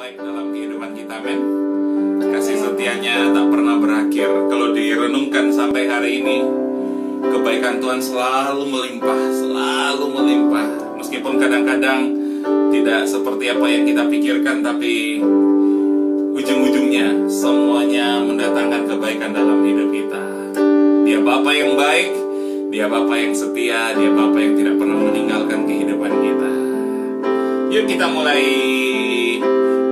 baik dalam kehidupan kita, men. Kasih setianya tak pernah berakhir. Kalau direnungkan sampai hari ini, kebaikan Tuhan selalu melimpah, selalu melimpah. Meskipun kadang-kadang tidak seperti apa yang kita pikirkan, tapi ujung-ujungnya semuanya mendatangkan kebaikan dalam hidup kita. Dia Bapa yang baik, Dia Bapa yang setia, Dia Bapa yang tidak pernah meninggalkan kehidupan kita. Yuk kita mulai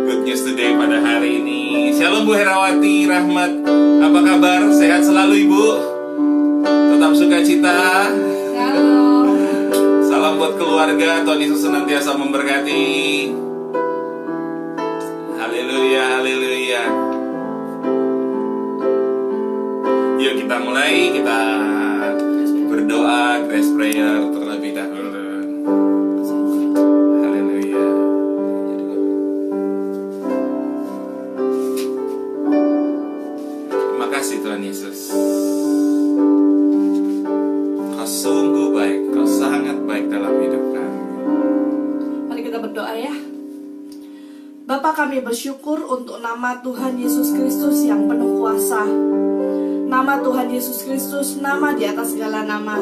Good News Today pada hari ini. Shalom Bu Herawati, Rahmat. Apa kabar? Sehat selalu Ibu? Tetap sukacita? Shalom. Salam buat keluarga, Tuhan Yesus senantiasa memberkati. Haleluya, haleluya. Yuk kita mulai, kita berdoa, grace prayer terlebih dahulu. Haleluya. Terima kasih Tuhan Yesus. Kau sungguh baik, Kau sangat baik dalam hidup kami. Mari kita berdoa ya. Bapa, kami bersyukur untuk nama Tuhan Yesus Kristus yang penuh kuasa. Nama Tuhan Yesus Kristus, nama di atas segala nama.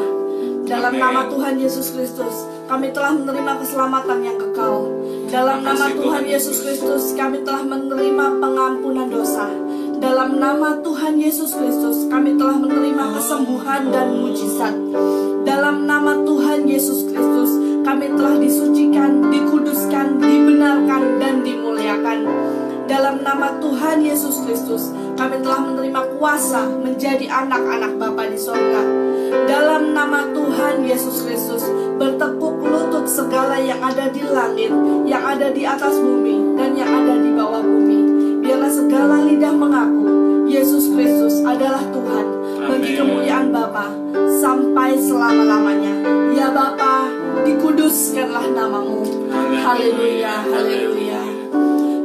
Dalam nama Tuhan Yesus Kristus, kami telah menerima keselamatan yang kekal. Dalam nama Tuhan Yesus Kristus, kami telah menerima pengampunan dosa. Dalam nama Tuhan Yesus Kristus, kami telah menerima kesembuhan dan mujizat. Dalam nama Tuhan Yesus Kristus, kami telah disucikan, dikuduskan, dibenarkan, dan dimuliakan. Dalam nama Tuhan Yesus Kristus, kami telah menerima kuasa menjadi anak-anak Bapa di sorga. Dalam nama Tuhan Yesus Kristus, bertekuk lutut segala yang ada di langit, yang ada di atas bumi, dan yang ada di bawah bumi. Biarlah segala lidah mengaku Yesus Kristus adalah Tuhan, bagi kemuliaan Bapa sampai selama-lamanya. Ya Bapa, dikuduskanlah namamu. Haleluya, haleluya.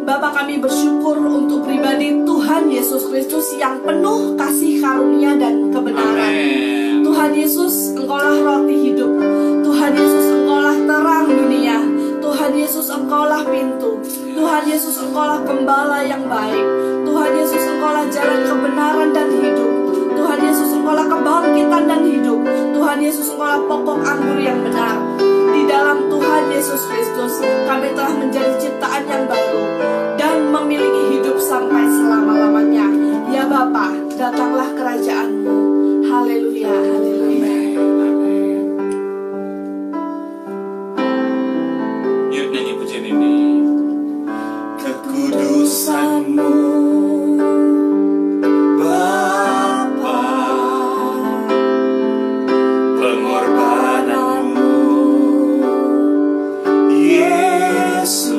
Bapa, kami bersyukur untuk pribadi Tuhan Yesus Kristus yang penuh kasih karunia dan kebenaran. Amen. Tuhan Yesus, Engkaulah roti hidup. Tuhan Yesus, Engkaulah terang dunia. Tuhan Yesus, Engkaulah pintu. Tuhan Yesus, Engkaulah gembala yang baik. Tuhan Yesus, Engkaulah jalan kebenaran dan hidup. Tuhan Yesus, Engkaulah kebangkitan dan hidup. Tuhan Yesus, Engkaulah pokok anggur yang benar. Di dalam Tuhan Yesus Kristus, kami telah menjadi ciptaan yang baru dan memiliki hidup sampai selama-lamanya. Ya Bapa, datanglah kerajaan-Mu. Haleluya, haleluya. Yuk nyanyi pujian ini. Kekudusan-Mu Bapa, pengorbanan-Mu Yesus,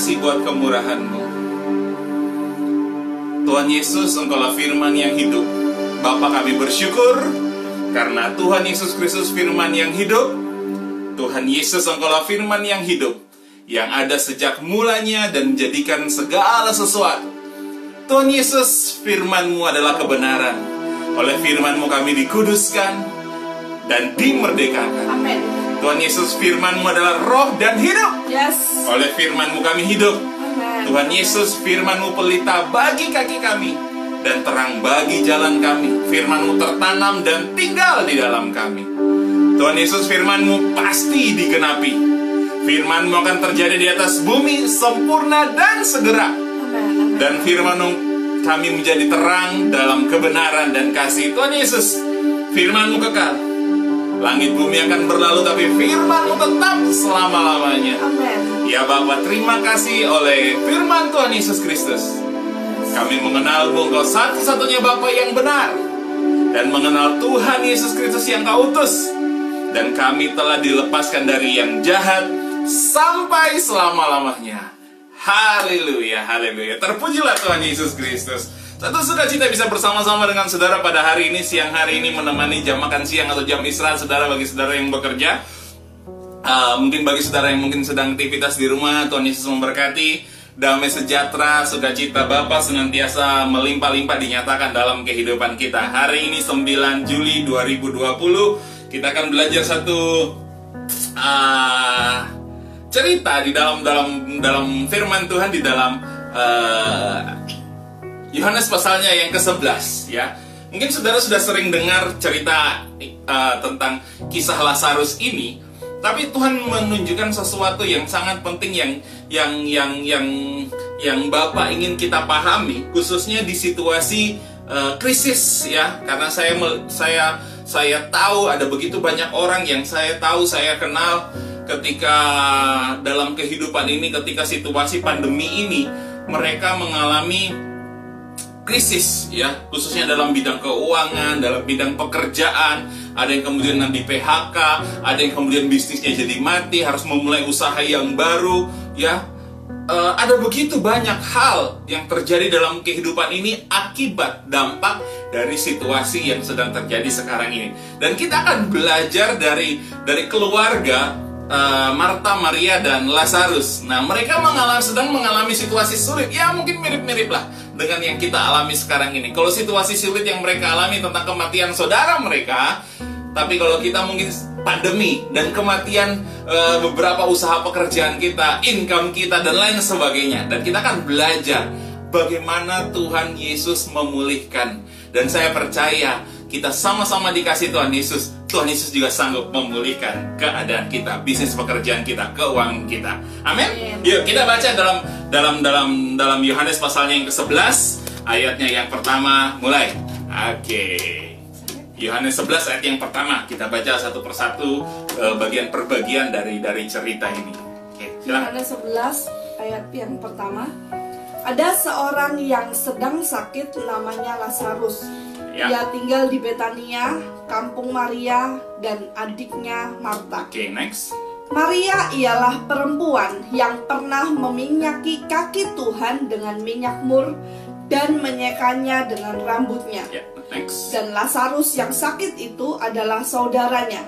kasih buat kemurahan-Mu. Tuhan Yesus, Engkaulah firman yang hidup. Bapa, kami bersyukur karena Tuhan Yesus Kristus firman yang hidup. Tuhan Yesus, Engkaulah firman yang hidup, yang ada sejak mulanya dan menjadikan segala sesuatu. Tuhan Yesus, firman-Mu adalah kebenaran. Oleh firman-Mu kami dikuduskan dan dimerdekakan. Amin. Tuhan Yesus, firman-Mu adalah roh dan hidup. Yes. Oleh firman-Mu kami hidup. Tuhan Yesus, firman-Mu pelita bagi kaki kami dan terang bagi jalan kami. Firman-Mu tertanam dan tinggal di dalam kami. Tuhan Yesus, firman-Mu pasti digenapi. Firman-Mu akan terjadi di atas bumi sempurna dan segera. Dan firman-Mu kami menjadi terang dalam kebenaran dan kasih. Tuhan Yesus, firman-Mu kekal. Langit bumi akan berlalu, tapi firman-Mu tetap selama-lamanya. Amin. Ya Bapa, terima kasih oleh firman Tuhan Yesus Kristus. Kami mengenal-Mu, Engkau satu-satunya Bapa yang benar. Dan mengenal Tuhan Yesus Kristus yang Kau utus. Dan kami telah dilepaskan dari yang jahat sampai selama-lamanya. Haleluya, haleluya. Terpujilah Tuhan Yesus Kristus. Satu sukacita bisa bersama-sama dengan saudara pada hari ini, siang hari ini, menemani jam makan siang atau jam istirahat saudara bagi saudara yang bekerja. Mungkin bagi saudara yang mungkin sedang aktivitas di rumah, Tuhan Yesus memberkati. Damai sejahtera, sukacita Bapa senantiasa melimpah-limpah dinyatakan dalam kehidupan kita. Hari ini 9 Juli 2020, kita akan belajar satu cerita di dalam firman Tuhan di dalam Yohanes pasalnya yang ke-11 ya. Mungkin saudara sudah sering dengar cerita tentang kisah Lazarus ini, tapi Tuhan menunjukkan sesuatu yang sangat penting yang Bapa ingin kita pahami, khususnya di situasi krisis ya. Karena saya tahu ada begitu banyak orang yang saya tahu, saya kenal, ketika dalam kehidupan ini, ketika situasi pandemi ini, mereka mengalami krisis ya, khususnya dalam bidang keuangan, dalam bidang pekerjaan. Ada yang kemudian di PHK, ada yang kemudian bisnisnya jadi mati, harus memulai usaha yang baru ya. Ada begitu banyak hal yang terjadi dalam kehidupan ini akibat dampak dari situasi yang sedang terjadi sekarang ini. Dan kita akan belajar dari keluarga Marta, Maria, dan Lazarus. Nah, mereka sedang mengalami situasi sulit. Ya, mungkin mirip-mirip lah dengan yang kita alami sekarang ini. Kalau situasi sulit yang mereka alami tentang kematian saudara mereka, tapi kalau kita mungkin pandemi dan kematian beberapa usaha pekerjaan kita, income kita, dan lain sebagainya. Dan kita akan belajar bagaimana Tuhan Yesus memulihkan. Dan saya percaya kita sama-sama dikasih Tuhan Yesus. Tuhan Yesus juga sanggup memulihkan keadaan kita, bisnis pekerjaan kita, keuangan kita. Amin. Yuk kita baca dalam Yohanes pasalnya yang ke-11, ayatnya yang pertama, mulai. Oke. Yohanes 11 ayat yang pertama, kita baca satu persatu bagian per bagian dari cerita ini. Oke, silakan. Yohanes 11 ayat yang pertama. Ada seorang yang sedang sakit namanya Lazarus. Ya. Ia tinggal di Betania, kampung Maria dan adiknya Marta. Oke, next. Maria ialah perempuan yang pernah meminyaki kaki Tuhan dengan minyak mur dan menyekanya dengan rambutnya. Ya, next. Dan Lazarus yang sakit itu adalah saudaranya.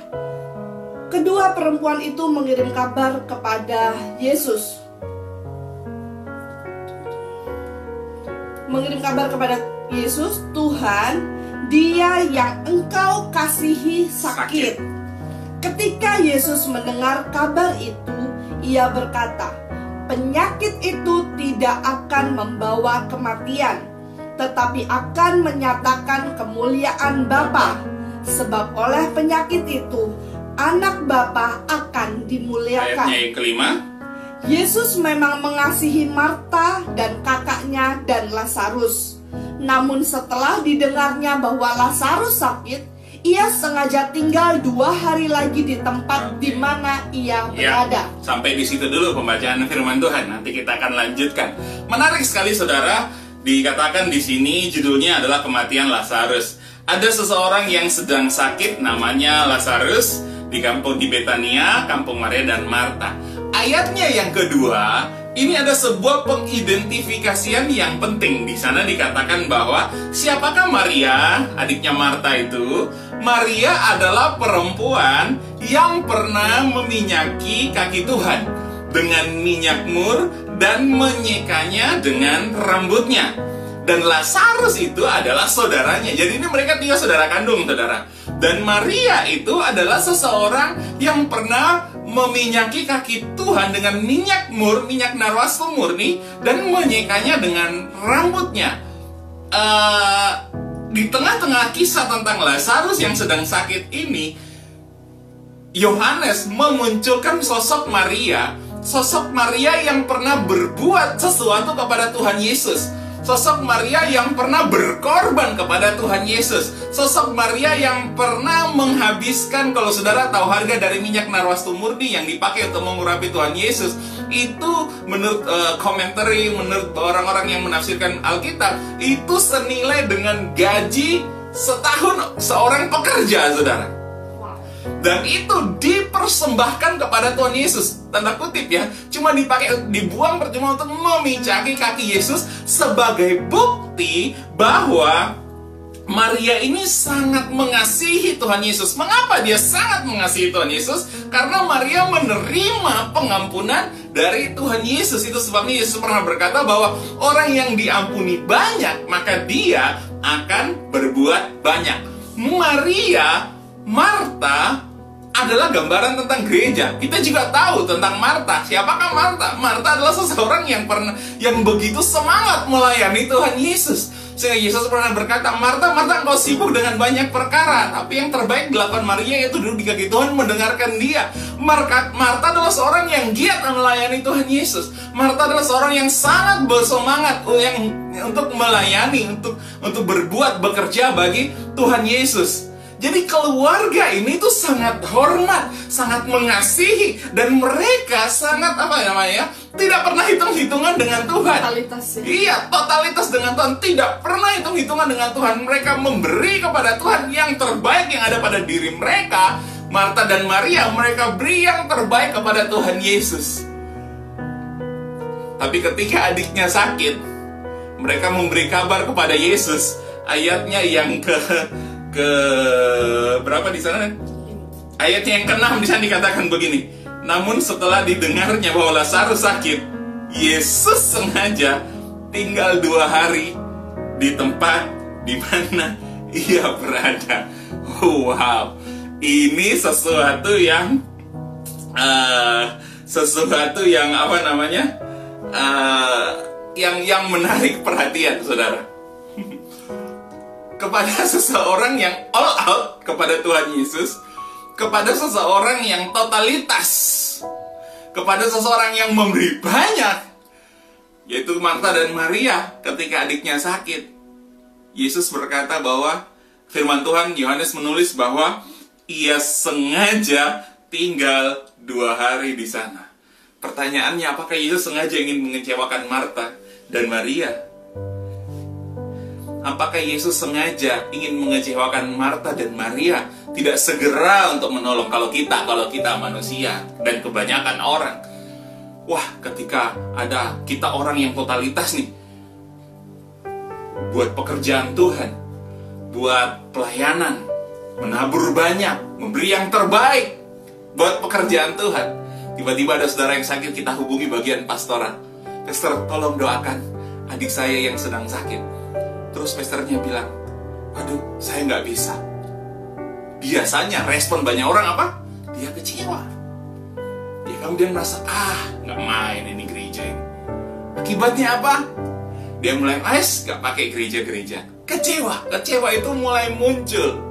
Kedua perempuan itu mengirim kabar kepada Yesus. Tuhan, Dia yang Engkau kasihi sakit. Ketika Yesus mendengar kabar itu, Ia berkata, penyakit itu tidak akan membawa kematian, tetapi akan menyatakan kemuliaan Bapa, sebab oleh penyakit itu anak Bapa akan dimuliakan. Ayatnya yang kelima. Yesus memang mengasihi Marta dan kakaknya dan Lazarus. Namun setelah didengarnya bahwa Lazarus sakit, ia sengaja tinggal 2 hari lagi di tempat di mana ia berada. Ya, sampai di situ dulu pembacaan firman Tuhan. Nanti kita akan lanjutkan. Menarik sekali saudara, dikatakan di sini judulnya adalah kematian Lazarus. Ada seseorang yang sedang sakit namanya Lazarus di kampung di Betania, kampung Maria dan Marta. Ayatnya yang kedua Ini ada sebuah pengidentifikasian yang penting. Di sana dikatakan bahwa siapakah Maria, adiknya Marta itu? Maria adalah perempuan yang pernah meminyaki kaki Tuhan dengan minyak mur dan menyekanya dengan rambutnya. Dan Lazarus itu adalah saudaranya. Jadi ini mereka 3 saudara kandung, saudara. Dan Maria itu adalah seseorang yang pernah meminyaki kaki Tuhan dengan minyak mur, minyak narwastu murni, dan menyekanya dengan rambutnya. Di tengah-tengah kisah tentang Lazarus yang sedang sakit ini, Yohanes memunculkan sosok Maria yang pernah berbuat sesuatu kepada Tuhan Yesus. Sosok Maria yang pernah berkorban kepada Tuhan Yesus. Sosok Maria yang pernah menghabiskan, kalau saudara tahu harga dari minyak narwastu murni yang dipakai untuk mengurapi Tuhan Yesus, itu menurut komentari, menurut orang-orang yang menafsirkan Alkitab, itu senilai dengan gaji setahun seorang pekerja, saudara. Dan itu dipersembahkan kepada Tuhan Yesus, tanda kutip ya, cuma dibuang percuma untuk memicaki kaki Yesus sebagai bukti bahwa Maria ini sangat mengasihi Tuhan Yesus. Mengapa dia sangat mengasihi Tuhan Yesus? Karena Maria menerima pengampunan dari Tuhan Yesus. Itu sebabnya Yesus pernah berkata bahwa orang yang diampuni banyak, maka dia akan berbuat banyak. Marta adalah gambaran tentang gereja. Kita juga tahu tentang Marta. Siapakah Marta? Marta adalah seseorang yang begitu semangat melayani Tuhan Yesus. Sehingga Yesus pernah berkata, Marta, Marta, engkau sibuk dengan banyak perkara, tapi yang terbaik dilakukan Maria, yaitu duduk di kaki Tuhan mendengarkan dia. Marta adalah seorang yang giat melayani Tuhan Yesus. Marta adalah seorang yang sangat bersemangat untuk melayani, untuk berbuat, bekerja bagi Tuhan Yesus. Jadi keluarga ini tuh sangat hormat, sangat mengasihi, dan mereka sangat tidak pernah hitung-hitungan dengan Tuhan. Totalitas ya. Iya, totalitas dengan Tuhan, tidak pernah hitung-hitungan dengan Tuhan. Mereka memberi kepada Tuhan yang terbaik yang ada pada diri mereka. Marta dan Maria, mereka beri yang terbaik kepada Tuhan Yesus. Tapi ketika adiknya sakit, mereka memberi kabar kepada Yesus. Ayatnya yang ke berapa di sana? Ayatnya yang ke-6 di sana dikatakan begini. Namun setelah didengarnya bahwa Lazarus sakit, Yesus sengaja tinggal 2 hari di tempat di mana ia berada. Wow, ini sesuatu yang yang menarik perhatian, saudara. Kepada seseorang yang all out kepada Tuhan Yesus, kepada seseorang yang totalitas, kepada seseorang yang memberi banyak, yaitu Marta dan Maria. Ketika adiknya sakit, Yesus berkata bahwa firman Tuhan, Yohanes menulis bahwa ia sengaja tinggal 2 hari di sana. Pertanyaannya, apakah Yesus sengaja ingin mengecewakan Marta dan Maria? Apakah Yesus sengaja ingin mengecewakan Marta dan Maria? Tidak segera untuk menolong kalau kita manusia dan kebanyakan orang. Wah, ketika ada kita orang yang totalitas nih, buat pekerjaan Tuhan, buat pelayanan, menabur banyak, memberi yang terbaik buat pekerjaan Tuhan. Tiba-tiba ada saudara yang sakit, kita hubungi bagian pastoral. Pastor, tolong doakan adik saya yang sedang sakit. Terus pastornya bilang, aduh, saya nggak bisa. Biasanya respon banyak orang apa? Dia kecewa. Dia kemudian merasa, nggak main ini gereja ini. Akibatnya apa? Dia mulai nggak pakai gereja-gereja. Kecewa itu mulai muncul.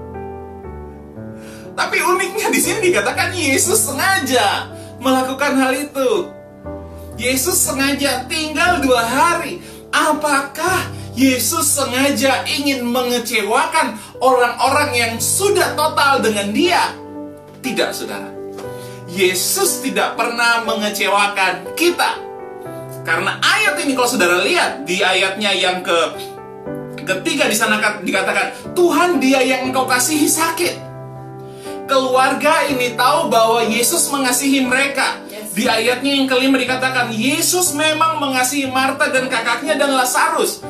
Tapi uniknya di sini dikatakan Yesus sengaja melakukan hal itu. Yesus sengaja tinggal 2 hari. Apakah Yesus sengaja ingin mengecewakan orang-orang yang sudah total dengan dia? Tidak, saudara. Yesus tidak pernah mengecewakan kita. Karena ayat ini, kalau saudara lihat di ayatnya yang ketiga di sana dikatakan, Tuhan dia yang engkau kasihi sakit. Keluarga ini tahu bahwa Yesus mengasihi mereka. Di ayatnya yang kelima dikatakan, Yesus memang mengasihi Marta dan kakaknya dan Lazarus.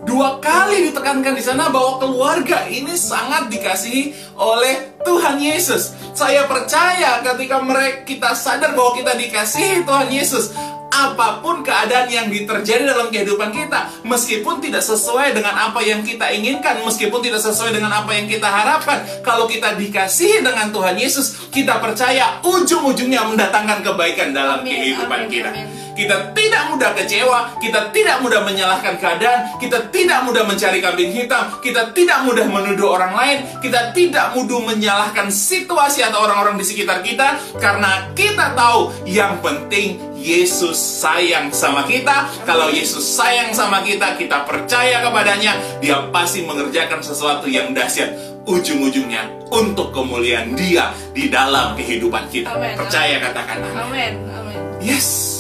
2 kali ditekankan di sana bahwa keluarga ini sangat dikasihi oleh Tuhan Yesus. Saya percaya ketika kita sadar bahwa kita dikasihi Tuhan Yesus, apapun keadaan yang terjadi dalam kehidupan kita, meskipun tidak sesuai dengan apa yang kita inginkan, meskipun tidak sesuai dengan apa yang kita harapkan, kalau kita dikasihi dengan Tuhan Yesus, kita percaya ujung-ujungnya mendatangkan kebaikan dalam kehidupan kita. Kita tidak mudah kecewa, kita tidak mudah menyalahkan keadaan, kita tidak mudah mencari kambing hitam, kita tidak mudah menuduh orang lain, kita tidak mudah menyalahkan situasi atau orang-orang di sekitar kita, karena kita tahu yang penting Yesus sayang sama kita. Kalau Yesus sayang sama kita, kita percaya kepadanya, Dia pasti mengerjakan sesuatu yang dahsyat ujung-ujungnya untuk kemuliaan Dia di dalam kehidupan kita. Amen. Percaya, katakan amin. Amin. Amin. Yes.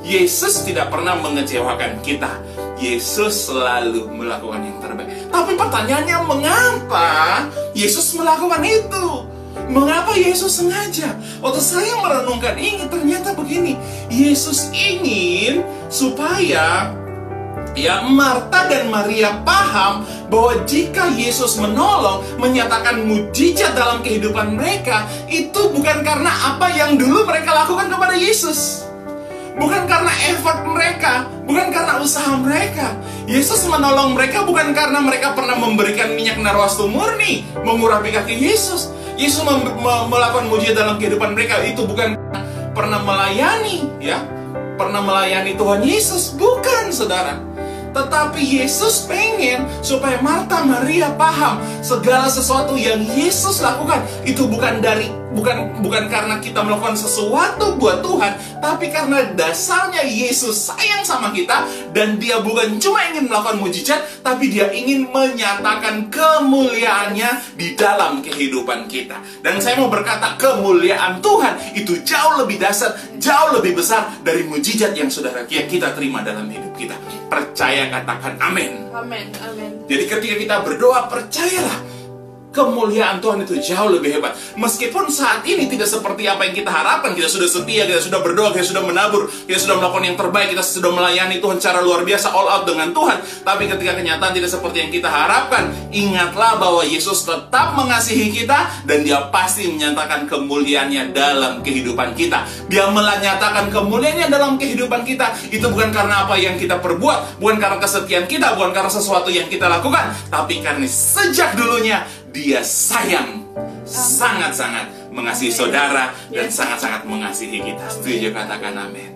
Yesus tidak pernah mengecewakan kita. Yesus selalu melakukan yang terbaik. Tapi pertanyaannya, mengapa Yesus melakukan itu? Mengapa Yesus sengaja? Waktu saya merenungkan ini, ternyata begini. Yesus ingin supaya Marta dan Maria paham bahwa jika Yesus menolong, menyatakan mujizat dalam kehidupan mereka, itu bukan karena apa yang dulu mereka lakukan kepada Yesus. Bukan karena effort mereka, bukan karena usaha mereka. Yesus menolong mereka bukan karena mereka pernah memberikan minyak narwastu murni mengurapi kaki Yesus. Yesus melakukan mujizat dalam kehidupan mereka itu bukan pernah melayani, pernah melayani Tuhan Yesus, bukan, saudara. Tetapi Yesus pengen supaya Marta Maria paham segala sesuatu yang Yesus lakukan itu bukan karena kita melakukan sesuatu buat Tuhan, tapi karena dasarnya Yesus sayang sama kita, dan Dia bukan cuma ingin melakukan mujizat, tapi Dia ingin menyatakan kemuliaannya di dalam kehidupan kita. Dan saya mau berkata, kemuliaan Tuhan itu jauh lebih dahsyat, jauh lebih besar dari mujizat yang kita terima dalam hidup kita. Percaya, katakan amin. Amin. Amin. Jadi ketika kita berdoa, percayalah, kemuliaan Tuhan itu jauh lebih hebat. Meskipun saat ini tidak seperti apa yang kita harapkan, kita sudah setia, kita sudah berdoa, kita sudah menabur, kita sudah melakukan yang terbaik, kita sudah melayani Tuhan secara luar biasa, all out dengan Tuhan. Tapi ketika kenyataan tidak seperti yang kita harapkan, ingatlah bahwa Yesus tetap mengasihi kita, dan Dia pasti menyatakan kemuliaannya dalam kehidupan kita. Dia menyatakan kemuliaannya dalam kehidupan kita. Itu bukan karena apa yang kita perbuat, bukan karena kesetiaan kita, bukan karena sesuatu yang kita lakukan, tapi karena sejak dulunya Dia sayang, sangat-sangat mengasihi saudara, dan sangat-sangat mengasihi kita. Setuju, katakan amin.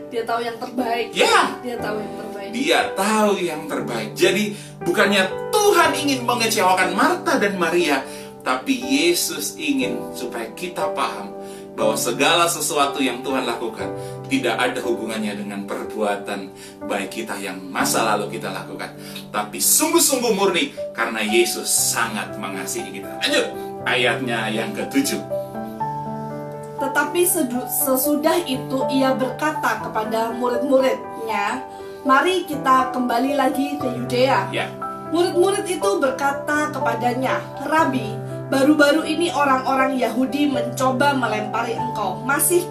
Dia tahu yang terbaik. Ya. Dia tahu yang terbaik. Dia tahu yang terbaik. Jadi bukannya Tuhan ingin mengecewakan Marta dan Maria, tapi Yesus ingin supaya kita paham bahwa segala sesuatu yang Tuhan lakukan tidak ada hubungannya dengan perbuatan baik kita yang masa lalu kita lakukan, tapi sungguh-sungguh murni karena Yesus sangat mengasihi kita. Lanjut, ayatnya yang ke-7. Tetapi sesudah itu Ia berkata kepada murid-muridnya, "Mari kita kembali lagi ke Yudea." Ya. Murid-murid itu berkata kepadanya, "Rabi, baru-baru ini orang-orang Yahudi mencoba melempari engkau. Masih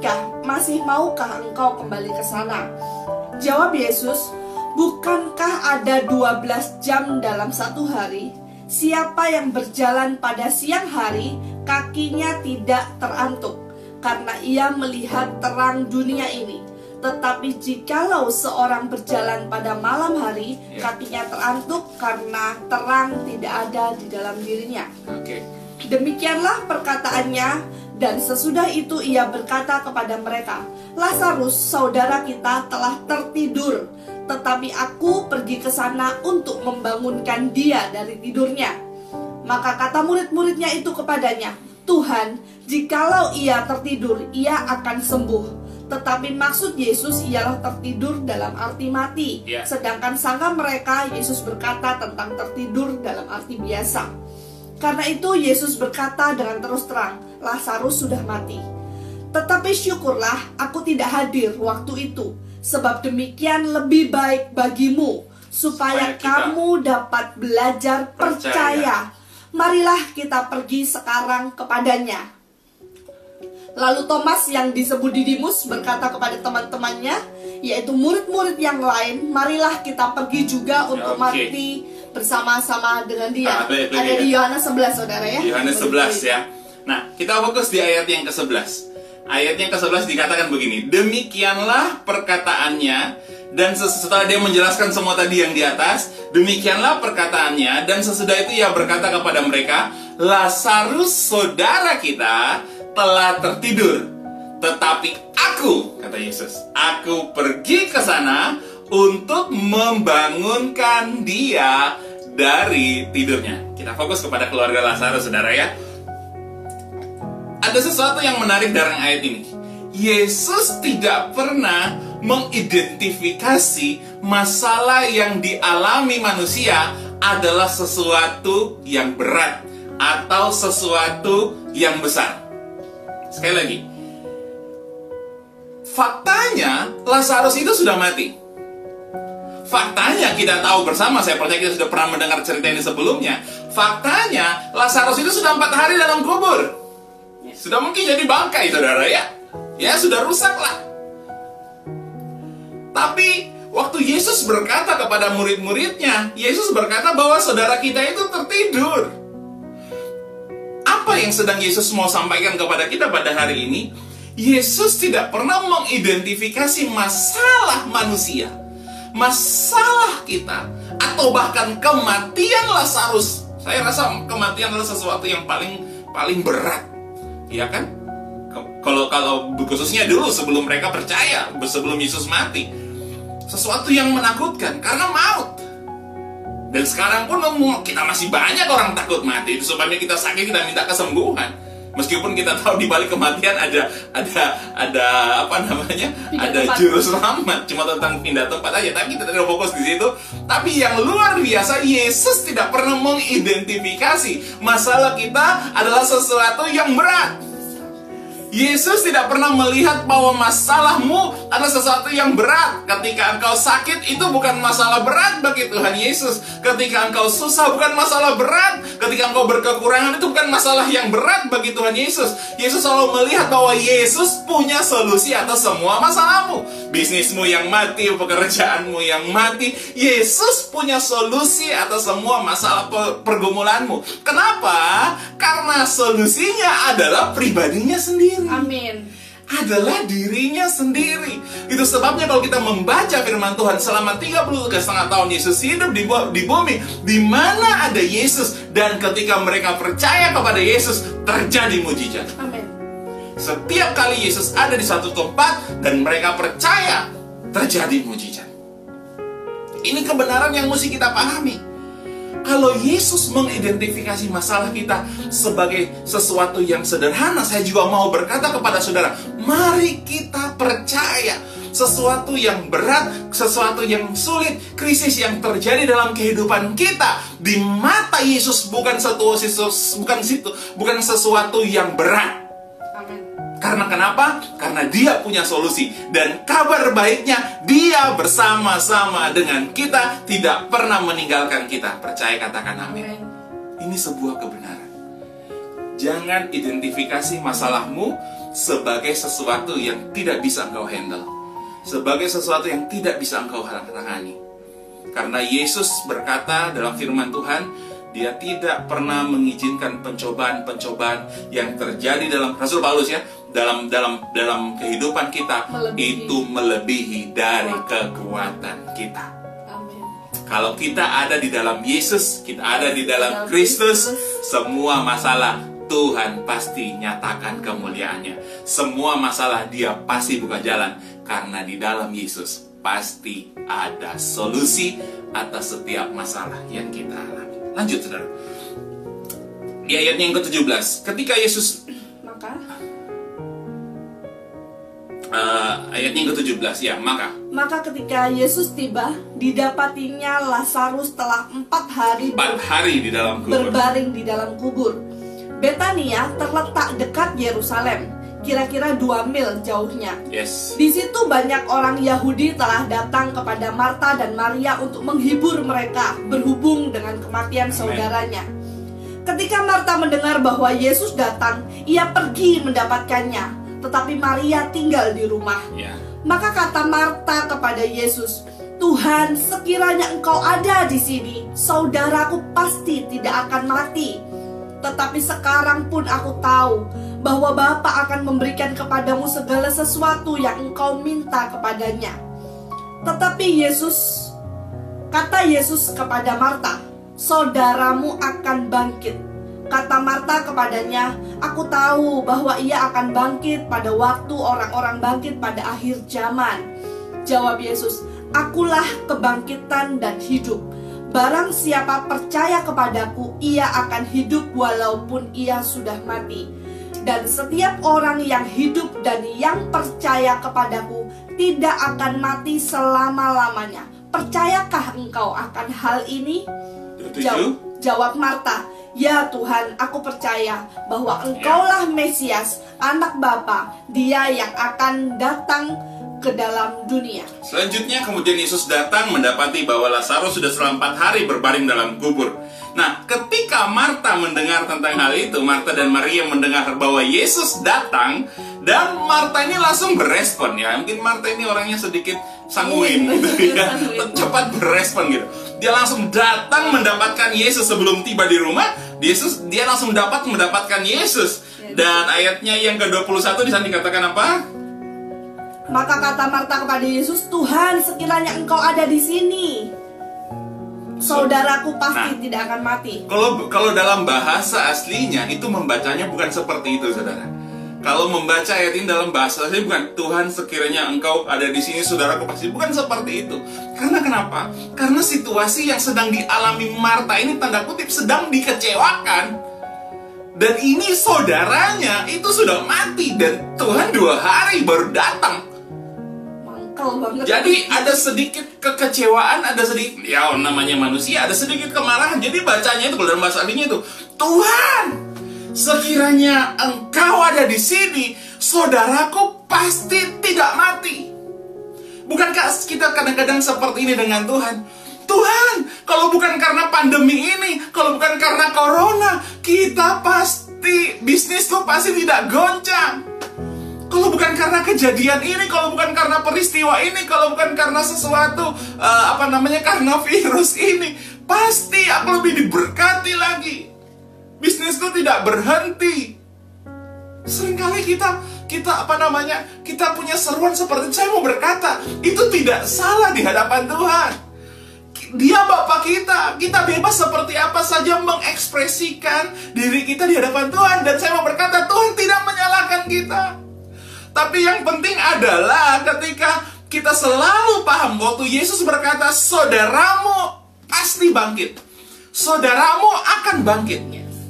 maukah engkau kembali ke sana?" Jawab Yesus, "Bukankah ada 12 jam dalam satu hari? Siapa yang berjalan pada siang hari, kakinya tidak terantuk, karena ia melihat terang dunia ini. Tetapi jikalau seorang berjalan pada malam hari, kakinya terantuk karena terang tidak ada di dalam dirinya." Demikianlah perkataannya, dan sesudah itu Ia berkata kepada mereka, "Lazarus, saudara kita, telah tertidur, tetapi aku pergi ke sana untuk membangunkan dia dari tidurnya." Maka kata murid-muridnya itu kepadanya, "Tuhan, jikalau ia tertidur, ia akan sembuh." Tetapi maksud Yesus ialah tertidur dalam arti mati. Sedangkan sangka mereka Yesus berkata tentang tertidur dalam arti biasa. Karena itu Yesus berkata dengan terus terang, "Lazarus sudah mati. Tetapi syukurlah aku tidak hadir waktu itu, sebab demikian lebih baik bagimu, supaya kamu dapat belajar percaya. Marilah kita pergi sekarang kepadanya." Lalu Thomas yang disebut Didimus berkata kepada teman-temannya, yaitu murid-murid yang lain, marilah kita pergi juga untuk mati bersama-sama dengan dia. Ada di Yohanes 11, saudara ya. Yohanes 11 ya. Nah, kita fokus di ayat yang ke-11. Ayat yang ke-11 dikatakan begini, demikianlah perkataannya, dan setelah dia menjelaskan semua tadi yang di atas, demikianlah perkataannya, dan sesudah itu ia berkata kepada mereka, Lazarus saudara kita telah tertidur, tetapi aku, kata Yesus, aku pergi ke sana untuk membangunkan dia dari tidurnya. Kita fokus kepada keluarga Lazarus, saudara ya. Ada sesuatu yang menarik dari ayat ini. Yesus tidak pernah mengidentifikasi masalah yang dialami manusia adalah sesuatu yang berat atau sesuatu yang besar. Sekali lagi, faktanya Lazarus itu sudah mati. Faktanya kita tahu bersama, saya percaya kita sudah pernah mendengar cerita ini sebelumnya. Faktanya Lazarus itu sudah 4 hari dalam kubur. Sudah mungkin jadi bangkai, saudara ya. Ya, sudah rusak lah. Tapi waktu Yesus berkata kepada murid-muridnya, Yesus berkata bahwa saudara kita itu tertidur. Apa yang sedang Yesus mau sampaikan kepada kita pada hari ini? Yesus tidak pernah mengidentifikasi masalah manusia, masalah kita, atau bahkan kematian Lazarus. Saya rasa kematian adalah sesuatu yang paling berat. Ya kan? Kalau khususnya dulu sebelum mereka percaya, sebelum Yesus mati, sesuatu yang menakutkan karena maut. Dan sekarang pun kita masih banyak orang takut mati. Itu sebabnya kita sakit, kita minta kesembuhan. Meskipun kita tahu di balik kematian ada apa namanya? Ada juru selamat, cuma tentang pindah tempat aja. Tapi kita tidak fokus di situ. Tapi yang luar biasa, Yesus tidak pernah mengidentifikasi masalah kita adalah sesuatu yang berat. Yesus tidak pernah melihat bahwa masalahmu adalah sesuatu yang berat. Ketika engkau sakit, itu bukan masalah berat bagi Tuhan Yesus. Ketika engkau susah, bukan masalah berat. Ketika engkau berkekurangan, itu bukan masalah yang berat bagi Tuhan Yesus. Yesus selalu melihat bahwa Yesus punya solusi atas semua masalahmu. Bisnismu yang mati, pekerjaanmu yang mati, Yesus punya solusi atas semua masalah pergumulanmu. Kenapa? Karena solusinya adalah pribadinya sendiri. Amin. Adalah dirinya sendiri. Itu sebabnya kalau kita membaca firman Tuhan selama 33,5 tahun Yesus hidup di bumi, di mana ada Yesus, dan ketika mereka percaya kepada Yesus, terjadi mujizat. Amin. Setiap kali Yesus ada di satu tempat dan mereka percaya, terjadi mujizat. Ini kebenaran yang mesti kita pahami. Kalau Yesus mengidentifikasi masalah kita sebagai sesuatu yang sederhana, saya juga mau berkata kepada saudara, mari kita percaya sesuatu yang berat, sesuatu yang sulit, krisis yang terjadi dalam kehidupan kita, di mata Yesus bukan sesuatu yang berat. Karena kenapa? Karena dia punya solusi. Dan kabar baiknya, dia bersama-sama dengan kita, tidak pernah meninggalkan kita. Percaya, katakan amin. Ini sebuah kebenaran. Jangan identifikasi masalahmu sebagai sesuatu yang tidak bisa engkau handle, sebagai sesuatu yang tidak bisa engkau tangani. Karena Yesus berkata dalam firman Tuhan, dia tidak pernah mengizinkan pencobaan-pencobaan yang terjadi dalam Rasul Paulus ya, dalam kehidupan kita itu melebihi dari kekuatan kita. Amin. Kalau kita ada di dalam Yesus, kita ada di dalam Kristus, semua masalah Tuhan pasti nyatakan kemuliaannya. Semua masalah dia pasti buka jalan, karena di dalam Yesus pasti ada solusi atas setiap masalah yang kita alami. Lanjut, saudara. Di ayatnya yang ke-17, ketika Yesus ayatnya yang ke-17 ya, maka ketika Yesus tiba, didapatinya Lazarus telah 4 hari di dalam kubur, berbaring di dalam kubur. Betania terletak dekat Yerusalem, kira-kira 2 mil jauhnya. Yes. Di situ banyak orang Yahudi telah datang kepada Marta dan Maria untuk menghibur mereka berhubung dengan kematian saudaranya. Ketika Marta mendengar bahwa Yesus datang, ia pergi mendapatkannya. tetapi Maria tinggal di rumah. Ya. Maka kata Marta kepada Yesus, "Tuhan, sekiranya Engkau ada di sini, saudaraku pasti tidak akan mati. Tetapi sekarang pun aku tahu bahwa Bapa akan memberikan kepadamu segala sesuatu yang Engkau minta kepadanya." Tetapi kata Yesus kepada Marta, "Saudaramu akan bangkit." Kata Marta kepadanya, "Aku tahu bahwa ia akan bangkit pada waktu orang-orang bangkit pada akhir zaman." Jawab Yesus, "Akulah kebangkitan dan hidup. Barang siapa percaya kepadaku, ia akan hidup walaupun ia sudah mati. Dan setiap orang yang hidup dan yang percaya kepadaku tidak akan mati selama-lamanya. Percayakah engkau akan hal ini?" Jawab Marta, "Ya Tuhan, aku percaya bahwa Engkaulah Mesias, Anak Bapa, Dia yang akan datang ke dalam dunia." Selanjutnya kemudian Yesus datang mendapati bahwa Lazarus sudah selama 4 hari berbaring dalam kubur. Nah, ketika Marta mendengar tentang hal itu, Marta dan Maria mendengar bahwa Yesus datang, dan Marta ini langsung berespon ya. Mungkin Marta ini orangnya sedikit sanguin gitu ya. Cepat berespon gitu. Dia langsung datang mendapatkan Yesus sebelum tiba di rumah. Dia langsung mendapatkan Yesus. Dan ayatnya yang ke-21 di sana dikatakan apa? Maka kata Marta kepada Yesus, "Tuhan, sekiranya Engkau ada di sini, saudaraku pasti tidak akan mati." Kalau dalam bahasa aslinya itu membacanya bukan seperti itu, saudara. Kalau membaca ayat ini dalam bahasa aslinya bukan "Tuhan, sekiranya Engkau ada di sini, saudaraku pasti", bukan seperti itu. Karena kenapa? Karena situasi yang sedang dialami Marta ini tanda kutip sedang dikecewakan. Dan ini saudaranya itu sudah mati dan Tuhan 2 hari baru datang. Jadi ada sedikit kekecewaan, ada sedikit, ya namanya manusia, ada sedikit kemarahan. Jadi bacanya itu dalam bahasa aslinya itu, "Tuhan, sekiranya Engkau ada di sini, saudaraku pasti tidak mati." Bukankah kita kadang-kadang seperti ini dengan Tuhan? "Tuhan, kalau bukan karena pandemi ini, kalau bukan karena corona, kita pasti, bisnisku pasti tidak goncang. Kalau bukan karena kejadian ini, kalau bukan karena peristiwa ini, kalau bukan karena sesuatu, karena virus ini, pasti aku lebih diberkati lagi. Bisnisku tidak berhenti." Seringkali kita punya seruan seperti itu. Saya mau berkata, itu tidak salah di hadapan Tuhan. Dia Bapa kita bebas seperti apa saja mengekspresikan diri kita di hadapan Tuhan. Dan saya mau berkata, Tuhan tidak menyalahkan kita. Tapi yang penting adalah ketika kita selalu paham waktu Yesus berkata, "Saudaramu pasti bangkit. Saudaramu akan bangkit."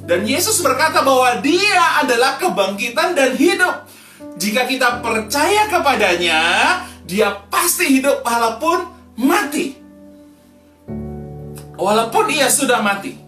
Dan Yesus berkata bahwa Dia adalah kebangkitan dan hidup. Jika kita percaya kepadanya, Dia pasti hidup walaupun mati. Walaupun Ia sudah mati.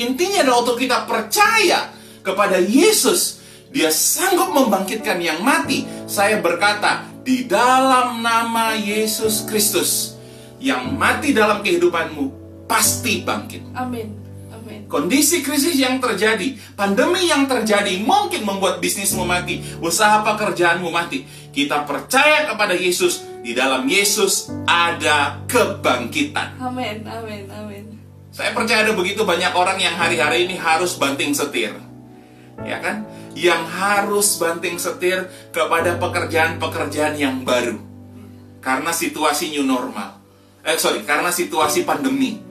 Intinya adalah waktu kita percaya kepada Yesus, Dia sanggup membangkitkan yang mati. Saya berkata, di dalam nama Yesus Kristus, yang mati dalam kehidupanmu pasti bangkit. Amin. Amin. Kondisi krisis yang terjadi, pandemi yang terjadi mungkin membuat bisnismu mati, usaha pekerjaanmu mati. Kita percaya kepada Yesus, di dalam Yesus ada kebangkitan. Amin. Amin. Amin. Saya percaya ada begitu banyak orang yang hari-hari ini harus banting setir. Ya kan? Yang harus banting setir kepada pekerjaan-pekerjaan yang baru. Karena situasi new normal. Karena situasi pandemi.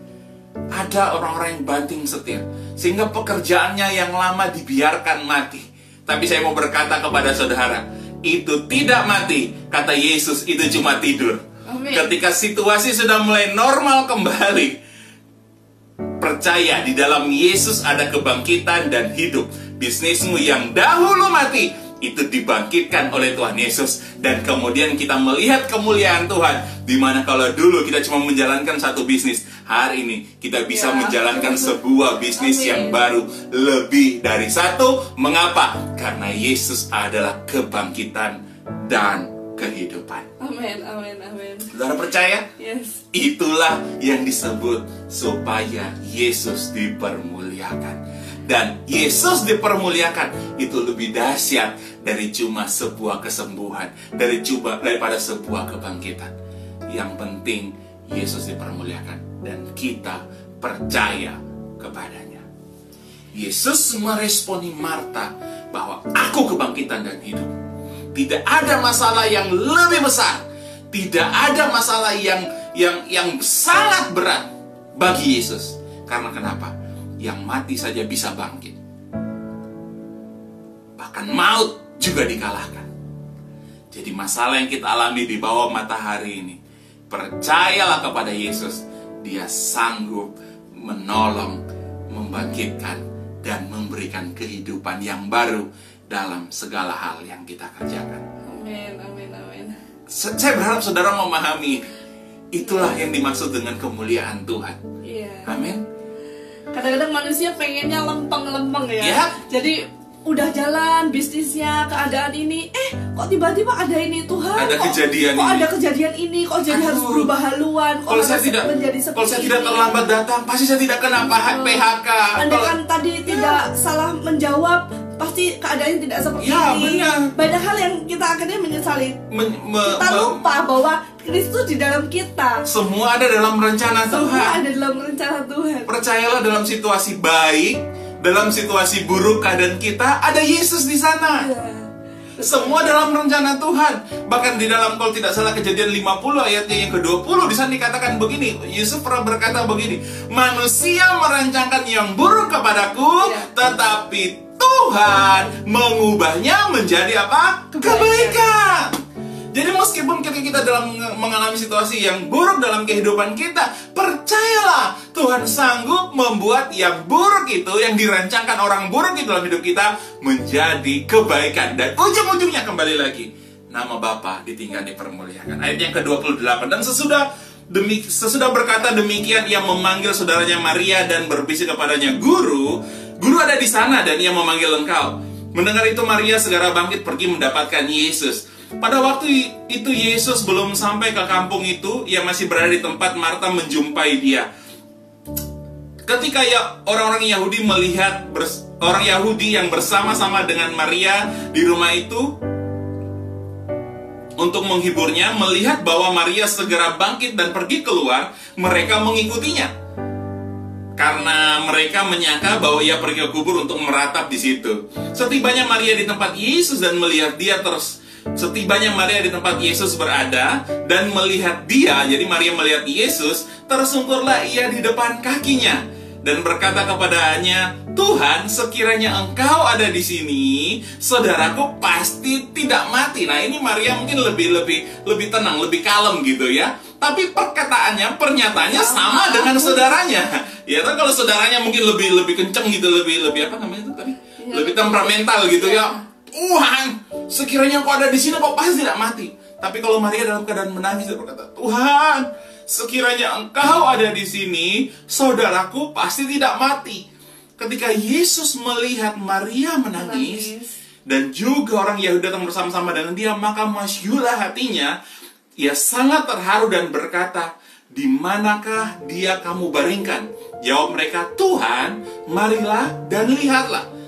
Ada orang-orang yang banting setir. Sehingga pekerjaannya yang lama dibiarkan mati. Tapi saya mau berkata kepada saudara, itu tidak mati. Kata Yesus, itu cuma tidur. Amin. Ketika situasi sudah mulai normal kembali, percaya di dalam Yesus ada kebangkitan dan hidup. Bisnismu yang dahulu mati, itu dibangkitkan oleh Tuhan Yesus. Dan kemudian kita melihat kemuliaan Tuhan. Dimana kalau dulu kita cuma menjalankan satu bisnis, hari ini kita bisa menjalankan sebuah bisnis yang baru. Lebih dari satu. Mengapa? Karena Yesus adalah kebangkitan dan kehidupan. Amin. Amin. Amin. Saudara percaya? Yes. Itulah yang disebut supaya Yesus dipermuliakan. dan Yesus dipermuliakan, itu lebih dahsyat dari cuma sebuah kesembuhan, daripada sebuah kebangkitan. Yang penting Yesus dipermuliakan dan kita percaya kepadanya. Yesus meresponi Marta bahwa aku kebangkitan dan hidup. Tidak ada masalah yang lebih besar, tidak ada masalah yang sangat berat bagi Yesus. Karena kenapa? Yang mati saja bisa bangkit. Bahkan maut juga dikalahkan. Jadi masalah yang kita alami di bawah matahari ini, percayalah kepada Yesus. Dia sanggup menolong, membangkitkan, dan memberikan kehidupan yang baru dalam segala hal yang kita kerjakan. Amin, amin, amin. Saya berharap saudara memahami. Itulah yang dimaksud dengan kemuliaan Tuhan. Iya. Amin. Kadang-kadang manusia pengennya lempeng-lempeng ya. Ya. Jadi udah jalan bisnisnya, keadaan ini, kok tiba-tiba ada ini Tuhan? Ada kejadian ini. Ada kejadian ini, kok jadi harus berubah haluan? Kok Kalau saya tidak terlambat datang, pasti saya tidak kena PHK. Anda kan tadi tidak salah menjawab, pasti keadaannya tidak seperti ya, ini. Benar. Banyak hal yang kita akhirnya menyesali. Kita lupa bahwa Kristus di dalam kita. Semua ada dalam rencana Tuhan. Semua ada dalam rencana Tuhan. Percayalah, dalam situasi baik, dalam situasi buruk keadaan kita, ada Yesus di sana. Ya. Semua dalam rencana Tuhan. Bahkan di dalam, kalau tidak salah, Kejadian 50 ayatnya yang ke-20, di sana dikatakan begini. Yusuf pernah berkata begini, manusia merancangkan yang buruk kepadaku, tetapi Tuhan mengubahnya menjadi apa? Kebaikan. Jadi meskipun kita dalam mengalami situasi yang buruk dalam kehidupan kita, percayalah Tuhan sanggup membuat yang buruk itu, yang dirancangkan orang buruk itu dalam hidup kita, menjadi kebaikan. Dan ujung-ujungnya kembali lagi, nama Bapa ditinggal dipermuliakan. Ayat yang ke-28. Dan sesudah berkata demikian, ia memanggil saudaranya Maria dan berbisik kepadanya, Guru ada di sana dan ia memanggil engkau. Mendengar itu Maria segera bangkit pergi mendapatkan Yesus. Pada waktu itu Yesus belum sampai ke kampung itu, ia masih berada di tempat Marta menjumpai dia. Ketika orang-orang Yahudi melihat orang Yahudi yang bersama-sama dengan Maria di rumah itu untuk menghiburnya, melihat bahwa Maria segera bangkit dan pergi keluar, mereka mengikutinya. Karena mereka menyangka bahwa ia pergi ke kubur untuk meratap di situ. Setibanya Maria di tempat Yesus dan melihat dia Setibanya Maria di tempat Yesus berada dan melihat dia, jadi Maria melihat Yesus, tersungkurlah ia di depan kakinya dan berkata kepadanya, Tuhan, sekiranya engkau ada di sini, saudaraku pasti tidak mati. Nah, ini Maria mungkin lebih tenang, lebih kalem gitu ya. Tapi pernyataannya sama dengan saudaranya. Ya, kan kalau saudaranya mungkin lebih kenceng gitu, lebih apa namanya itu tadi? Lebih temperamental gitu ya. Tuhan, sekiranya engkau ada di sini, kau pasti tidak mati. Tapi kalau Maria dalam keadaan menangis, dia berkata, Tuhan, sekiranya engkau ada di sini, saudaraku pasti tidak mati. Ketika Yesus melihat Maria menangis, dan juga orang Yahudi datang bersama-sama dengan dia, maka masyulah hatinya. Ia sangat terharu dan berkata, di manakah dia kamu baringkan? Jawab mereka, Tuhan, marilah dan lihatlah.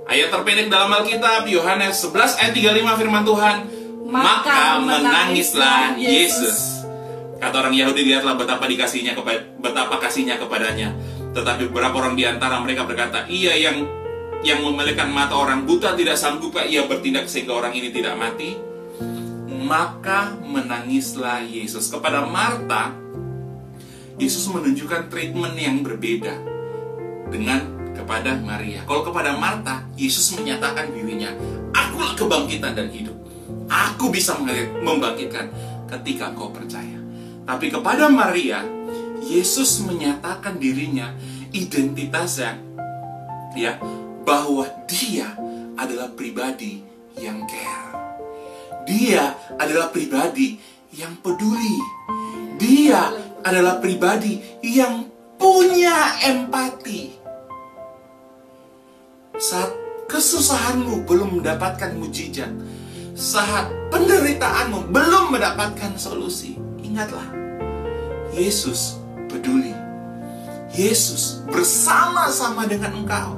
Ayat terpendek dalam Alkitab, Yohanes 11 ayat 35, firman Tuhan, maka menangislah Yesus. Kata orang Yahudi, lihatlah betapa kasihnya kepadanya. Tetapi beberapa orang di antara mereka berkata, ia yang memelihkan mata orang buta, tidak sanggupkah ia bertindak sehingga orang ini tidak mati? Maka menangislah Yesus. Kepada Marta, Yesus menunjukkan treatment yang berbeda dengan kepada Maria. Kalau kepada Marta, Yesus menyatakan dirinya, akulah kebangkitan dan hidup. Aku bisa membangkitkan ketika engkau percaya. Tapi kepada Maria, Yesus menyatakan dirinya, identitasnya, ya, bahwa dia adalah pribadi yang care. Dia adalah pribadi yang peduli. Dia adalah pribadi yang punya empati. Saat kesusahanmu belum mendapatkan mujizat, saat penderitaanmu belum mendapatkan solusi, ingatlah, Yesus peduli. Yesus bersama-sama dengan engkau.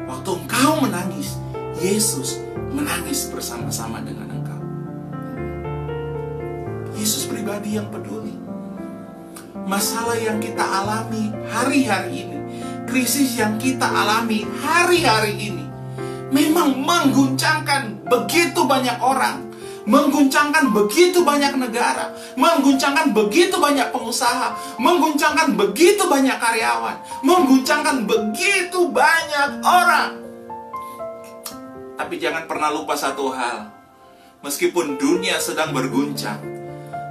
Waktu engkau menangis, Yesus menangis bersama-sama dengan engkau. Yesus pribadi yang peduli. Masalah yang kita alami hari-hari ini, krisis yang kita alami hari-hari ini, memang mengguncangkan begitu banyak orang, mengguncangkan begitu banyak negara, mengguncangkan begitu banyak pengusaha, mengguncangkan begitu banyak karyawan, mengguncangkan begitu banyak orang. Tapi jangan pernah lupa satu hal. Meskipun dunia sedang berguncang,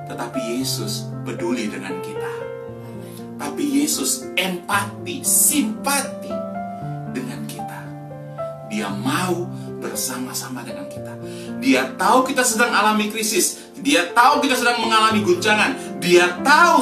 tetapi Yesus peduli dengan kita. Tapi Yesus empati, simpati dengan kita. Dia mau bersama-sama dengan kita. Dia tahu kita sedang alami krisis. Dia tahu kita sedang mengalami guncangan. Dia tahu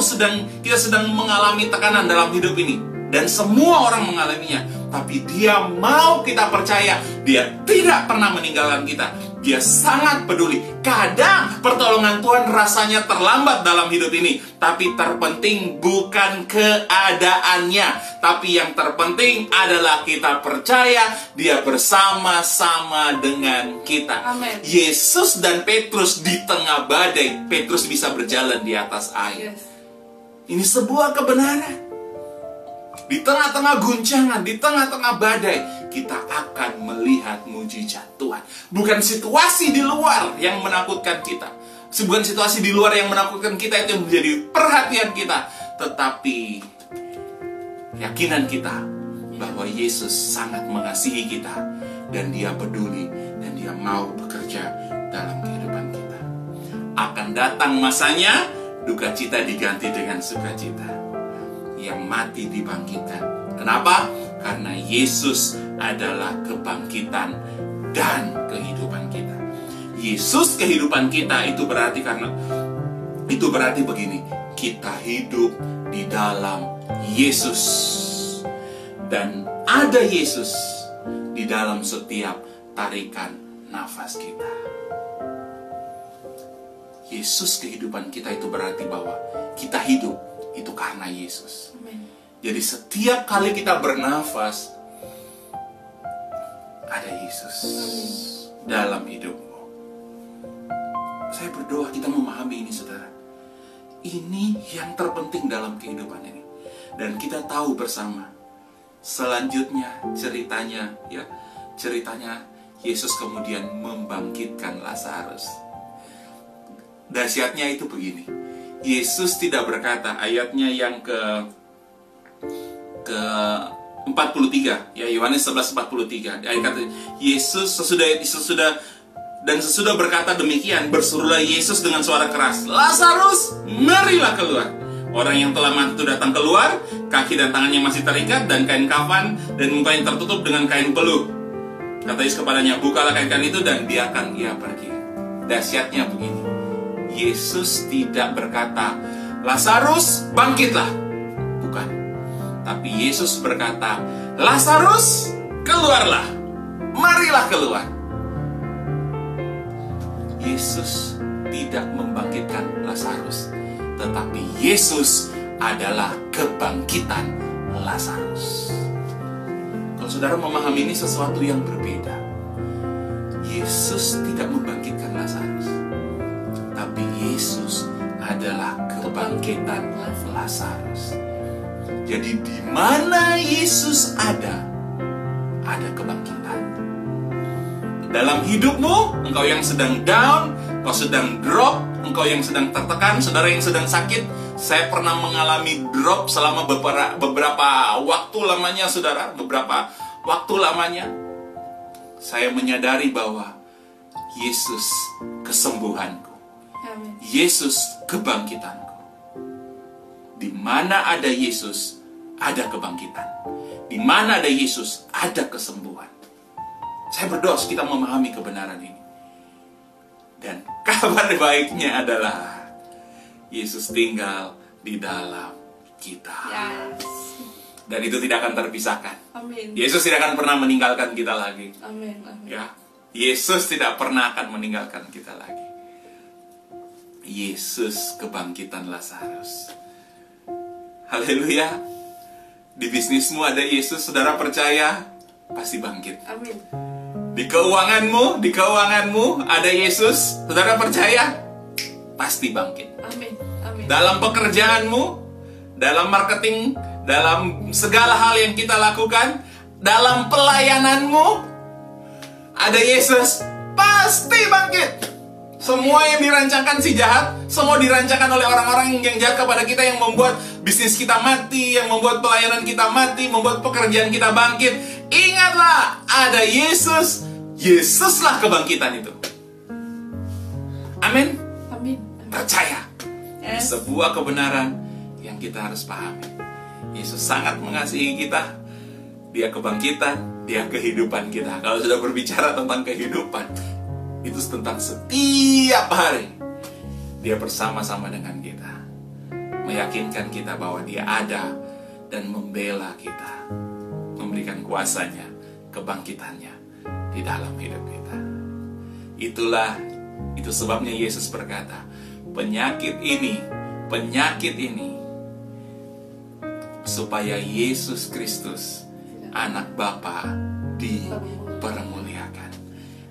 kita sedang mengalami tekanan dalam hidup ini. Dan semua orang mengalaminya. Tapi dia mau kita percaya. Dia tidak pernah meninggalkan kita. Dia sangat peduli. Kadang pertolongan Tuhan rasanya terlambat dalam hidup ini. Tapi terpenting bukan keadaannya. Tapi yang terpenting adalah kita percaya Dia bersama-sama dengan kita. Amin. Yesus dan Petrus di tengah badai, Petrus bisa berjalan di atas air. Yes. Ini sebuah kebenaran. Di tengah-tengah guncangan, di tengah-tengah badai, kita akan melihat mujizat Tuhan. Bukan situasi di luar yang menakutkan kita. Bukan situasi di luar yang menakutkan kita itu yang menjadi perhatian kita. Tetapi keyakinan kita bahwa Yesus sangat mengasihi kita. Dan Dia peduli. Dan Dia mau bekerja dalam kehidupan kita. Akan datang masanya, duka cita diganti dengan sukacita. Yang mati dibangkitkan. Kenapa? Karena Yesus adalah kebangkitan dan kehidupan kita. Yesus kehidupan kita itu berarti begini, kita hidup di dalam Yesus. Dan ada Yesus di dalam setiap tarikan nafas kita. Yesus kehidupan kita itu berarti bahwa kita hidup itu karena Yesus. Amen. Jadi setiap kali kita bernafas, ada Yesus dalam hidupmu. Saya berdoa kita memahami ini, saudara. Ini yang terpenting dalam kehidupan ini. Dan kita tahu bersama. Selanjutnya ceritanya Yesus kemudian membangkitkan Lazarus. Dahsyatnya itu begini. Yesus tidak berkata, ayatnya yang ke 43, ya, Yohanes 11:43. Ayat kata Yesus sesudah berkata demikian, berserulah Yesus dengan suara keras, "Lazarus, marilah keluar." Orang yang telah mati itu datang keluar, kaki dan tangannya masih terikat dan kain kafan, dan mukanya tertutup dengan kain peluh. Kata Yesus kepadanya, "Bukalah kain itu," dan biarkan ia pergi. Dahsyatnya begini. Yesus tidak berkata, "Lazarus, bangkitlah." Bukan. Tapi Yesus berkata, "Lazarus, keluarlah. Marilah keluar." Yesus tidak membangkitkan Lazarus. Tetapi Yesus adalah kebangkitan Lazarus. Kalau saudara memahami ini sesuatu yang berbeda. Yesus tidak membangkitkan Lazarus. Tapi Yesus adalah kebangkitan Lazarus. Jadi di mana Yesus ada kebangkitan. Dalam hidupmu, engkau yang sedang down, engkau sedang drop, engkau yang sedang tertekan, saudara yang sedang sakit, saya pernah mengalami drop selama beberapa waktu lamanya, saudara, beberapa waktu lamanya. Saya menyadari bahwa Yesus kesembuhanku. Yesus kebangkitanku. Di mana ada Yesus, ada kebangkitan. Di mana ada Yesus, ada kesembuhan. Saya berdoa kita memahami kebenaran ini. Dan kabar baiknya adalah Yesus tinggal di dalam kita. Yes. Dan itu tidak akan terpisahkan. Amin. Yesus tidak akan pernah meninggalkan kita lagi. Amin. Amin. Ya, Yesus tidak pernah akan meninggalkan kita lagi. Yesus kebangkitan Lazarus. Haleluya. Di bisnismu ada Yesus, saudara percaya pasti bangkit. Amin. Di keuanganmu ada Yesus, saudara percaya, pasti bangkit. Amin. Amin. Dalam pekerjaanmu, dalam marketing, dalam segala hal yang kita lakukan, dalam pelayananmu, ada Yesus, pasti bangkit. Semua yang dirancangkan si jahat, semua dirancangkan oleh orang-orang yang jahat kepada kita, yang membuat bisnis kita mati, yang membuat pelayanan kita mati, membuat pekerjaan kita bangkit. Ingatlah, ada Yesus. Yesuslah kebangkitan itu. Amin. Amin. Percaya. Yes. Sebuah kebenaran yang kita harus pahami. Yesus sangat mengasihi kita. Dia kebangkitan, dia kehidupan kita. Kalau sudah berbicara tentang kehidupan, itu tentang setiap hari dia bersama-sama dengan kita, meyakinkan kita bahwa dia ada dan membela kita, memberikan kuasanya, kebangkitannya di dalam hidup kita. Itu sebabnya Yesus berkata, penyakit ini supaya Yesus Kristus anak Bapa dipermuliakan.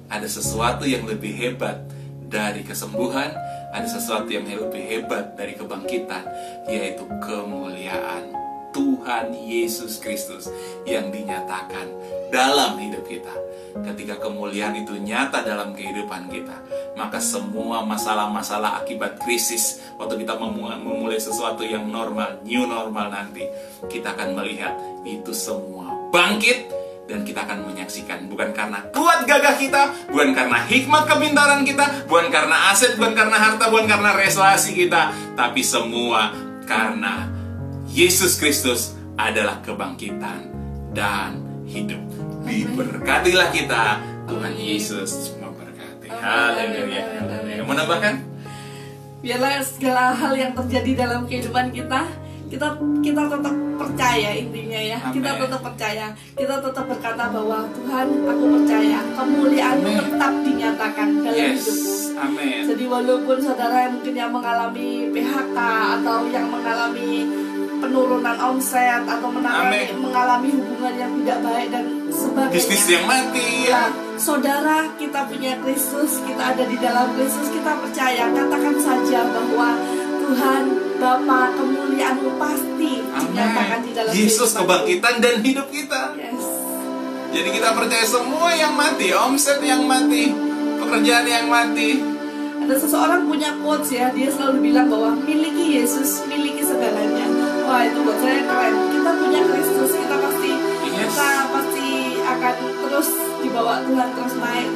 Ada sesuatu yang lebih hebat dari kesembuhan, ada sesuatu yang lebih hebat dari kebangkitan, yaitu kemuliaan Tuhan Yesus Kristus yang dinyatakan dalam hidup kita. Ketika kemuliaan itu nyata dalam kehidupan kita, maka semua masalah-masalah akibat krisis, waktu kita memulai sesuatu yang normal, new normal nanti, kita akan melihat itu semua bangkit. Dan kita akan menyaksikan, bukan karena kuat gagah kita, bukan karena hikmat kepintaran kita, bukan karena aset, bukan karena harta, bukan karena relasi kita, tapi semua karena Yesus Kristus adalah kebangkitan dan hidup. Diberkatilah kita, Tuhan Yesus memberkati. Haleluya. Mau nambahkan? Biarlah segala hal yang terjadi dalam kehidupan kita tetap percaya, intinya ya. Amen. Kita tetap percaya, kita tetap berkata bahwa Tuhan, aku percaya kemuliaan-Mu tetap dinyatakan dalam hidupku. Amin. Jadi walaupun saudara yang mungkin yang mengalami PHK atau yang mengalami penurunan omset atau mengalami hubungan yang tidak baik dan sebagainya, bisnis yang mati ya. Saudara, kita punya Kristus, kita ada di dalam Kristus, kita percaya, katakan saja bahwa Tuhan Bapa, kemuliaan-Mu pasti dinyatakan di dalam Yesus kehidupan kebangkitan dan hidup kita. Yes. Jadi kita percaya semua yang mati, omset yang mati, pekerjaan yang mati. Ada seseorang punya quotes ya, dia selalu bilang bahwa miliki Yesus, miliki segalanya. Wah, itu buat saya keren. Kita punya Kristus, kita pasti akan terus dibawa Tuhan, terus naik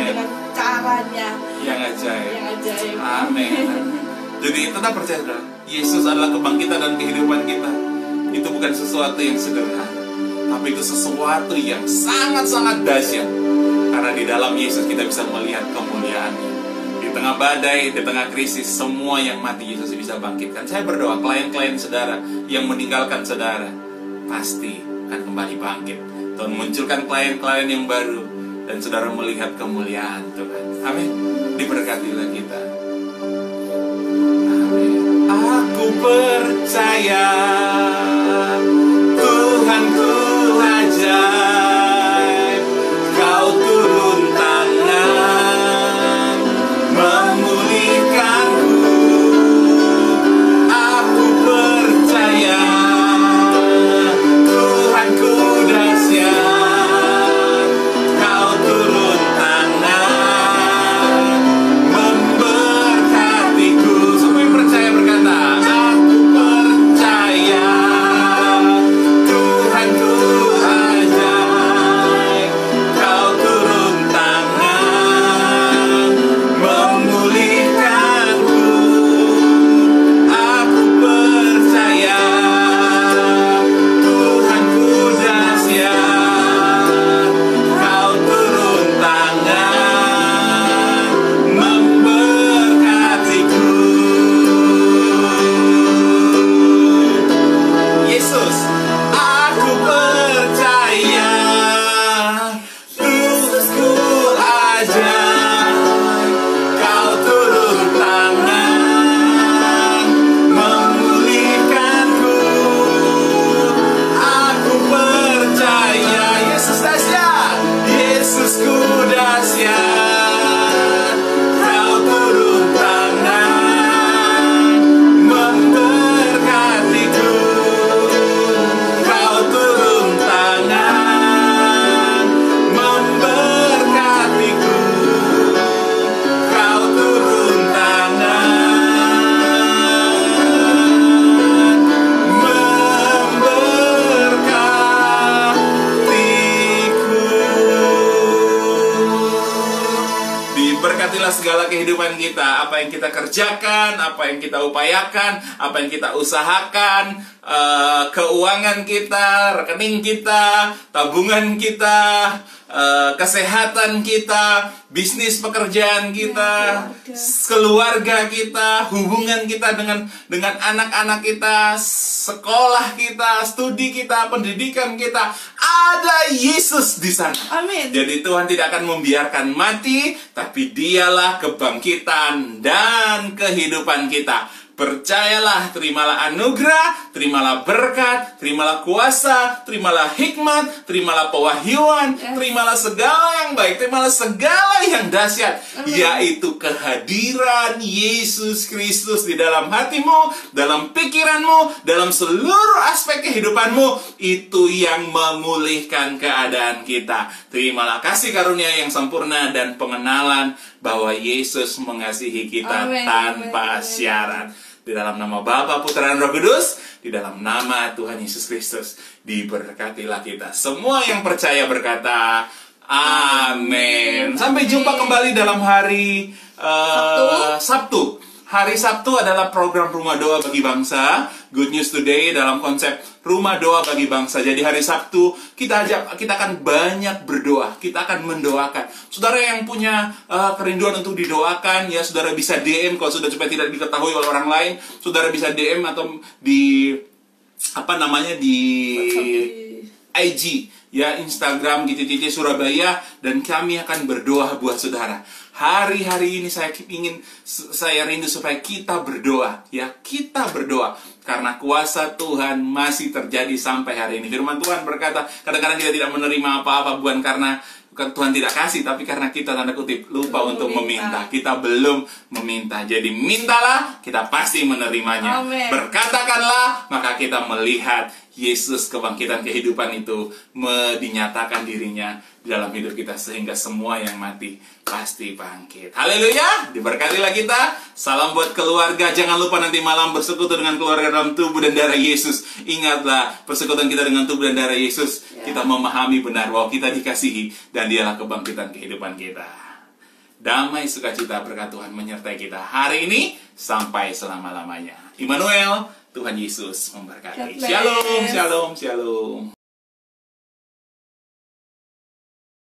dengan caranya yang ajaib. Amin. Jadi tetap percaya, Yesus adalah kebangkitan dan kehidupan kita. Itu bukan sesuatu yang sederhana, tapi itu sesuatu yang sangat-sangat dahsyat. Karena di dalam Yesus kita bisa melihat kemuliaan-Nya. Di tengah badai, di tengah krisis, semua yang mati Yesus bisa bangkitkan. Saya berdoa klien-klien saudara yang meninggalkan saudara pasti akan kembali bangkit. Tuhan munculkan klien-klien yang baru dan saudara melihat kemuliaan Tuhan. Amin. Diberkatilah kita. Aku percaya Tuhanku ajaib, Kau turun tangan memulihkanku. Aku percaya Tuhanku dahsyat, Kau turun tangan memberkatiku. Semua yang percaya berkata, aku percaya. kehidupan kita, apa yang kita kerjakan, apa yang kita upayakan, apa yang kita usahakan, keuangan kita, rekening kita, tabungan kita, kesehatan kita, bisnis pekerjaan kita, keluarga kita, hubungan kita dengan anak-anak kita, sekolah kita, studi kita, pendidikan kita, ada Yesus di sana. Amin. Jadi Tuhan tidak akan membiarkan mati, tapi Dialah kebangkitan dan kehidupan kita. Percayalah, terimalah anugerah, terimalah berkat, terimalah kuasa, terimalah hikmat, terimalah pewahyuan, terimalah segala yang baik, terimalah segala yang dahsyat, yaitu kehadiran Yesus Kristus di dalam hatimu, dalam pikiranmu, dalam seluruh aspek kehidupanmu. Itu yang memulihkan keadaan kita. Terimalah kasih karunia yang sempurna dan pengenalan bahwa Yesus mengasihi kita tanpa syarat. Di dalam nama Bapa, Putra, dan Roh Kudus, di dalam nama Tuhan Yesus Kristus, diberkatilah kita. Semua yang percaya berkata, amin. Sampai jumpa kembali dalam hari Sabtu. Hari Sabtu adalah program Rumah Doa Bagi Bangsa, Good News Today, dalam konsep Rumah Doa Bagi Bangsa. Jadi hari Sabtu kita akan banyak berdoa, kita akan mendoakan. Saudara yang punya kerinduan untuk didoakan, ya saudara bisa DM kalau sudah supaya tidak diketahui oleh orang lain. Saudara bisa DM atau di IG, ya Instagram _Surabaya, dan kami akan berdoa buat saudara. Hari-hari ini saya rindu supaya kita berdoa, ya kita berdoa, karena kuasa Tuhan masih terjadi sampai hari ini. Firman Tuhan berkata, kadang-kadang kita tidak menerima apa-apa bukan karena Tuhan tidak kasih, tapi karena kita tanda kutip lupa untuk meminta. Kita belum meminta. Jadi mintalah, kita pasti menerimanya. Amen. Berkatakanlah, maka kita melihat Yesus kebangkitan kehidupan itu dinyatakan dirinya di dalam hidup kita, sehingga semua yang mati pasti bangkit. Haleluya, diberkatilah kita. Salam buat keluarga. Jangan lupa nanti malam bersekutu dengan keluarga dalam tubuh dan darah Yesus. Ingatlah, persekutuan kita dengan tubuh dan darah Yesus, kita memahami benar bahwa kita dikasihi dan Dialah kebangkitan kehidupan kita. Damai sukacita berkat Tuhan menyertai kita hari ini sampai selama-lamanya. Immanuel, Tuhan Yesus memberkati. Shalom, shalom, shalom.